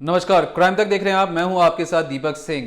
नमस्कार, क्राइम तक देख रहे हैं आप। मैं हूं आपके साथ दीपक सिंह।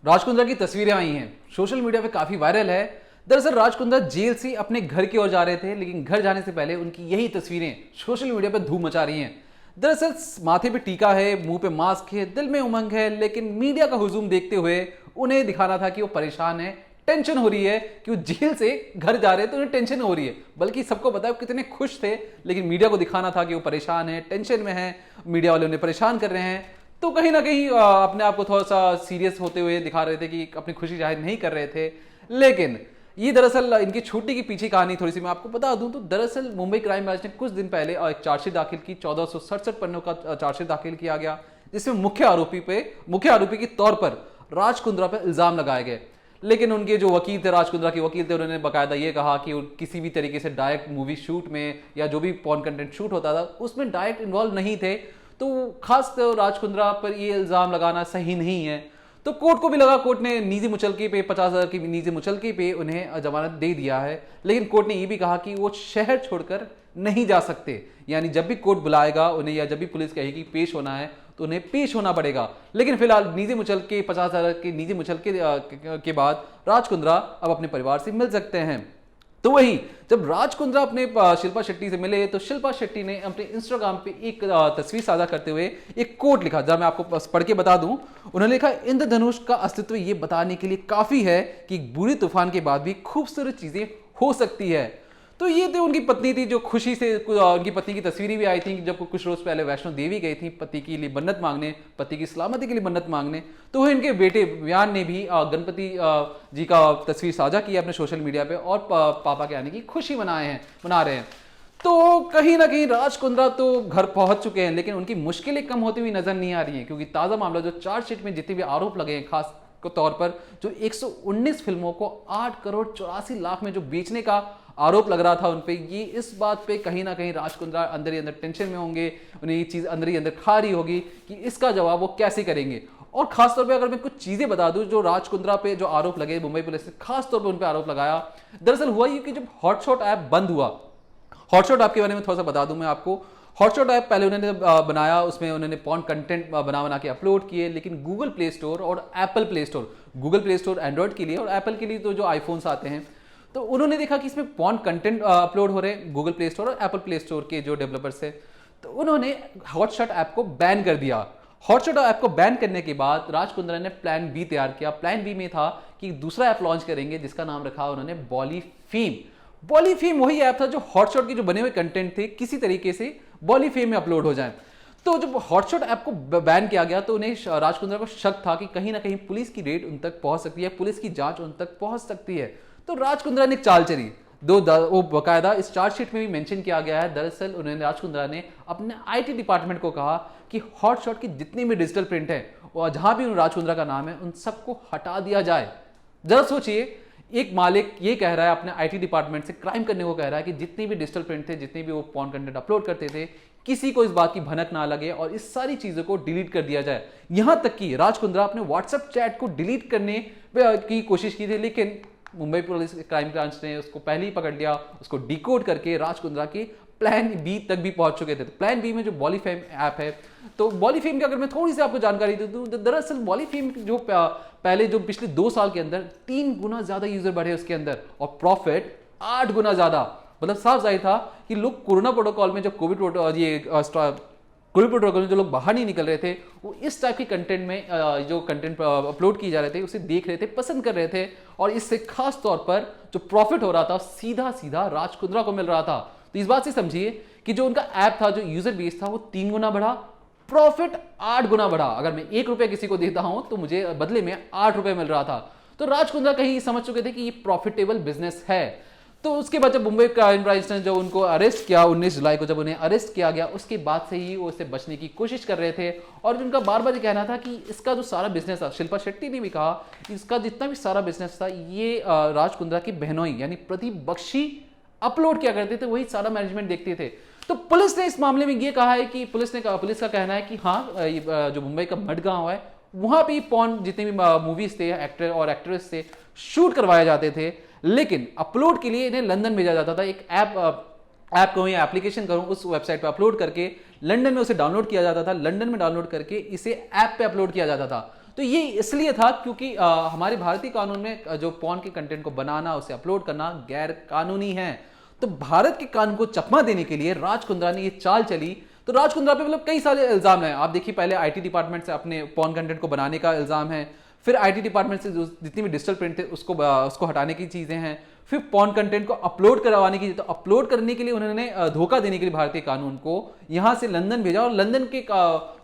राज कुंद्रा की तस्वीरें आई हैं, सोशल मीडिया पे काफी वायरल है। दरअसल राज कुंद्रा जेल से अपने घर की ओर जा रहे थे, लेकिन घर जाने से पहले उनकी यही तस्वीरें सोशल मीडिया पे धूम मचा रही हैं। दरअसल माथे पे टीका है, मुंह पे मास्क है, दिल में उमंग है, लेकिन मीडिया का हुजूम देखते हुए उन्हें दिखाना था कि वो परेशान है, टेंशन हो रही है कि वो जेल से घर जा रहे हैं, तो उन्हें टेंशन हो रही है। बल्कि सबको पता है वो कितने खुश थे, लेकिन मीडिया को दिखाना था कि वो परेशान है, टेंशन में है, मीडिया वाले उन्हें परेशान कर रहे हैं। तो कहीं ना कहीं अपने आप को थोड़ा सा सीरियस होते हुए दिखा रहे थे कि अपनी खुशी जाहिर नहीं कर रहे थे। लेकिन ये दरअसल इनकी छुट्टी की पीछे कहानी थोड़ी सी मैं आपको बता दूं तो दरअसल मुंबई क्राइम ब्रांच ने कुछ दिन पहले एक चार्जशीट दाखिल की। 1467 पन्नों का चार्जशीट दाखिल किया गया, जिसमें मुख्य आरोपी के तौर पर राज कुंद्रा पर इल्जाम लगाए गए। लेकिन उनके जो वकील थे, राज कुंद्रा के वकील थे, उन्होंने बाकायदा ये कहा कि वो किसी भी तरीके से डायरेक्ट मूवी शूट में या जो भी पॉर्न कंटेंट शूट होता था उसमें डायरेक्ट इन्वॉल्व नहीं थे। तो खास तो राज कुंद्रा पर ये इल्जाम लगाना सही नहीं है। तो कोर्ट को भी लगा, कोर्ट ने निजी मुचलके पे 50,000 की निजी मुचलके पे उन्हें जमानत दे दिया है। लेकिन कोर्ट ने ये भी कहा कि वो शहर छोड़कर नहीं जा सकते, यानी जब भी कोर्ट बुलाएगा उन्हें या जब भी पुलिस कहेगी पेश होना है तो उन्हें पेश होना पड़ेगा। लेकिन फिलहाल निजी मुचलके 50,000 के निजी मुचलके के बाद राज कुंद्रा अब अपने परिवार से मिल सकते हैं। तो वही जब राज कुंद्रा अपने शिल्पा शेट्टी से मिले तो शिल्पा शेट्टी ने अपने इंस्टाग्राम पे एक तस्वीर साझा करते हुए एक कोट लिखा, जरा मैं आपको पढ़ के बता दूं। उन्होंने लिखा, इंद्रधनुष का अस्तित्व ये बताने के लिए काफी है कि बुरी तूफान के बाद भी खूबसूरत चीजें हो सकती है। तो ये तो उनकी पत्नी थी जो खुशी से, उनकी पत्नी की तस्वीरें भी आई थी जब कुछ रोज पहले वैष्णो देवी गई थी पति के लिए मन्नत मांगने, पति की सलामती के लिए मन्नत मांगने। तो वह इनके बेटे व्यान ने भी गणपति जी का तस्वीर साझा की अपने सोशल मीडिया पे और पापा के आने की खुशी मना रहे हैं। तो कहीं ना कहीं राज कुंद्रा तो घर पहुंच चुके हैं, लेकिन उनकी मुश्किलें कम होती हुई नजर नहीं आ रही हैं, क्योंकि ताजा मामला जो चार्जशीट में जितने भी आरोप लगे हैं, खास तौर पर जो 119 फिल्मों को 8 करोड़ 84 लाख में जो बेचने का आरोप लग रहा था उन पे, ये इस बात पे कहीं ना कहीं राज कुंद्रा अंदर ही अंदर टेंशन में होंगे। उन्हें ये चीज अंदर ही अंदर खा रही होगी कि इसका जवाब वो कैसे करेंगे। और खासतौर पे अगर मैं कुछ चीजें बता दूं जो राज कुंद्रा पे जो आरोप लगे, मुंबई पुलिस ने खासतौर पे उन पे आरोप लगाया। दरअसल हुआ ये कि जब हॉटशॉट ऐप बंद हुआ, हॉटशॉट ऐप के बारे में थोड़ा सा बता दूं मैं आपको। हॉटशॉट ऐप पहले उन्होंने बनाया, उसमें उन्होंने पॉर्न कंटेंट बना के अपलोड किए, लेकिन गूगल प्ले स्टोर और Apple play store, Google play store Android के लिए और एप्पल के लिए तो जो आईफोन्स आते हैं, तो उन्होंने देखा कि इसमें पॉर्न कंटेंट अपलोड हो रहे हैं, गूगल प्ले स्टोर और एप्पल प्ले स्टोर के जो डेवलपर्स हैं, तो उन्होंने हॉटशॉट ऐप को बैन कर दिया। हॉटशॉट ऐप को बैन करने के बाद राज कुंद्रा ने प्लान बी तैयार किया। प्लान बी में था कि दूसरा ऐप लॉन्च करेंगे, जिसका नाम रखा उन्होंने बॉलीफीम। बॉलीफीम वही ऐप था जो हॉटशॉट के जो बने हुए कंटेंट थे किसी तरीके से बॉलीफीम में अपलोड हो जाए। तो जब हॉटशॉट ऐप को बैन किया गया तो उन्हें राज कुंद्रा को शक था कि कहीं ना कहीं पुलिस की रेड उन तक पहुंच सकती है, पुलिस की जांच उन तक पहुंच सकती है। तो राज कुंद्रा ने चाल चली, वो बाकायदा इस चार्जशीट में भी मेंशन किया गया है। दरअसल उन्होंने, राज कुंद्रा ने अपने आईटी डिपार्टमेंट को कहा कि हॉटशॉट की जितनी भी डिजिटल प्रिंट है और जहां भी राज कुंद्रा का नाम है उन सबको हटा दिया जाए। जरा सोचिए, एक मालिक ये कह रहा है अपने आईटी डिपार्टमेंट से क्राइम करने को कह रहा है कि जितनी भी डिजिटल प्रिंट थे, जितनी भी वो पॉर्न कंटेंट अपलोड करते थे, किसी को इस बात की भनक ना लगे और इस सारी चीजों को डिलीट कर दिया जाए। यहां तक कि राज कुंद्रा अपने व्हाट्सएप चैट को डिलीट करने की कोशिश की थी, लेकिन मुंबई पुलिस क्राइम ब्रांच ने उसको पहले ही पकड़ लिया। उसको डिकोड करके राज कुंद्रा के प्लान बी तक भी पहुंच चुके थे। तो प्लान बी में जो बॉलीफेम ऐप है, तो बॉलीफेम की अगर मैं थोड़ी सी आपको जानकारी दे दूं तो दरअसल बॉलीफेम जो पहले जो पिछले 2 साल के अंदर 3 गुना ज्यादा यूजर बढ़े उसके अंदर और प्रॉफिट 8 गुना ज्यादा। मतलब साफ जाहिर था कि लोग कोरोना प्रोटोकॉल में, जब कोविड प्रोटोकॉल में जो लोग बाहर नहीं निकल रहे थे, वो इस टाइप के कंटेंट में जो कंटेंट अपलोड किए जा रहे थे उसे देख रहे थे, पसंद कर रहे थे। और इससे खास तौर पर जो प्रॉफिट हो रहा था सीधा सीधा राज कुंद्रा को मिल रहा था। तो इस बात से समझिए कि जो उनका ऐप था, जो यूजर बेस था, वो 3 गुना बढ़ा, प्रॉफिट 8 गुना बढ़ा। अगर मैं 1 रुपया किसी को देता हूं तो मुझे बदले में 8 रुपए मिल रहा था। तो राज कुंद्रा कहीं समझ चुके थे कि ये प्रॉफिटेबल बिजनेस है। तो उसके बाद जब मुंबई क्राइम ब्रांच ने जो उनको अरेस्ट किया, 19 जुलाई को जब उन्हें अरेस्ट किया गया, उसके बाद से ही वो इससे बचने की कोशिश कर रहे थे। और उनका बार बार ये कहना था कि इसका जो सारा बिजनेस था, शिल्पा शेट्टी ने भी कहा, इसका जितना भी सारा बिजनेस था ये राज कुंद्रा की बहनोई यानी प्रतिबक्षी अपलोड किया करते थे, वही सारा मैनेजमेंट देखते थे। तो पुलिस ने इस मामले में ये कहा है कि पुलिस का कहना है कि हाँ, जो मुंबई का मडगांव है वहां पे पॉर्न जितने भी मूवीज थे, एक्टर और एक्ट्रेस थे, शूट करवाए जाते थे, लेकिन अपलोड के लिए इन्हें लंदन भेजा जाता था। एक ऐप कहूँ या एप्लीकेशन कहूँ, उस वेबसाइट पर अपलोड करके लंदन में उसे डाउनलोड किया जाता था, लंदन में डाउनलोड करके इसे ऐप पे अपलोड किया जाता था। तो ये इसलिए था क्योंकि हमारे भारतीय कानून में जो पॉर्न के कंटेंट को बनाना, उसे अपलोड करना गैर कानूनी है। तो भारत के कानून को चकमा देने के लिए राज कुंद्रा ने ये चाल चली। तो राज कुंद्रा पे मतलब कई सारे इल्जाम हैं। आप देखिए, पहले आईटी डिपार्टमेंट से अपने पॉर्न कंटेंट को बनाने का इल्जाम है, फिर आईटी डिपार्टमेंट से जितनी भी डिजिटल प्रिंट थे उसको हटाने की चीजें हैं, फिर पॉर्न कंटेंट को अपलोड करवाने की। तो अपलोड करने के लिए उन्होंने धोखा देने के लिए भारतीय कानून को यहां से लंदन भेजा और लंदन के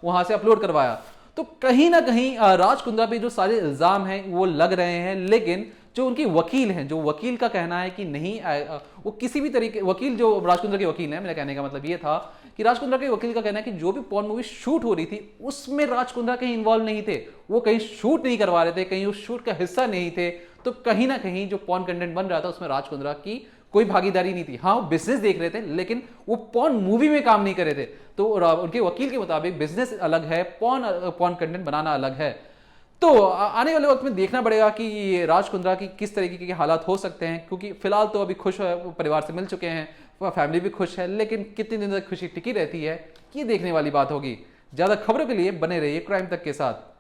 वहां से अपलोड करवाया। तो कहीं ना कहीं राज कुंद्रा पे जो सारे इल्जाम हैं वो लग रहे हैं, लेकिन जो उनकी वकील हैं, जो वकील का कहना है कि नहीं, वो किसी भी तरीके, वकील जो राज कुंद्रा के वकील हैं, मेरा कहने का मतलब ये था कि राज कुंद्रा के वकील का कहना है कि जो भी पॉर्न मूवी शूट हो रही थी उसमें राज कुंद्रा कहीं इन्वॉल्व नहीं थे, वो कहीं शूट नहीं करवा रहे थे, कहीं उस शूट का हिस्सा नहीं थे। तो कहीं ना कहीं जो पॉर्न कंटेंट बन रहा था उसमें राज कुंद्रा की कोई भागीदारी नहीं थी। हाँ, वो बिजनेस देख रहे थे, लेकिन वो पॉर्न मूवी में काम नहीं कर रहे थे। तो उनके वकील के मुताबिक बिजनेस अलग है, पॉर्न कंटेंट बनाना अलग है। तो आने वाले वक्त में देखना पड़ेगा कि राज कुंद्रा की किस तरीके के हालात हो सकते हैं, क्योंकि फिलहाल तो अभी खुश है, परिवार से मिल चुके हैं, फैमिली भी खुश है, लेकिन कितने दिन तक खुशी टिकी रहती है ये देखने वाली बात होगी। ज्यादा खबरों के लिए बने रहिए क्राइम तक के साथ।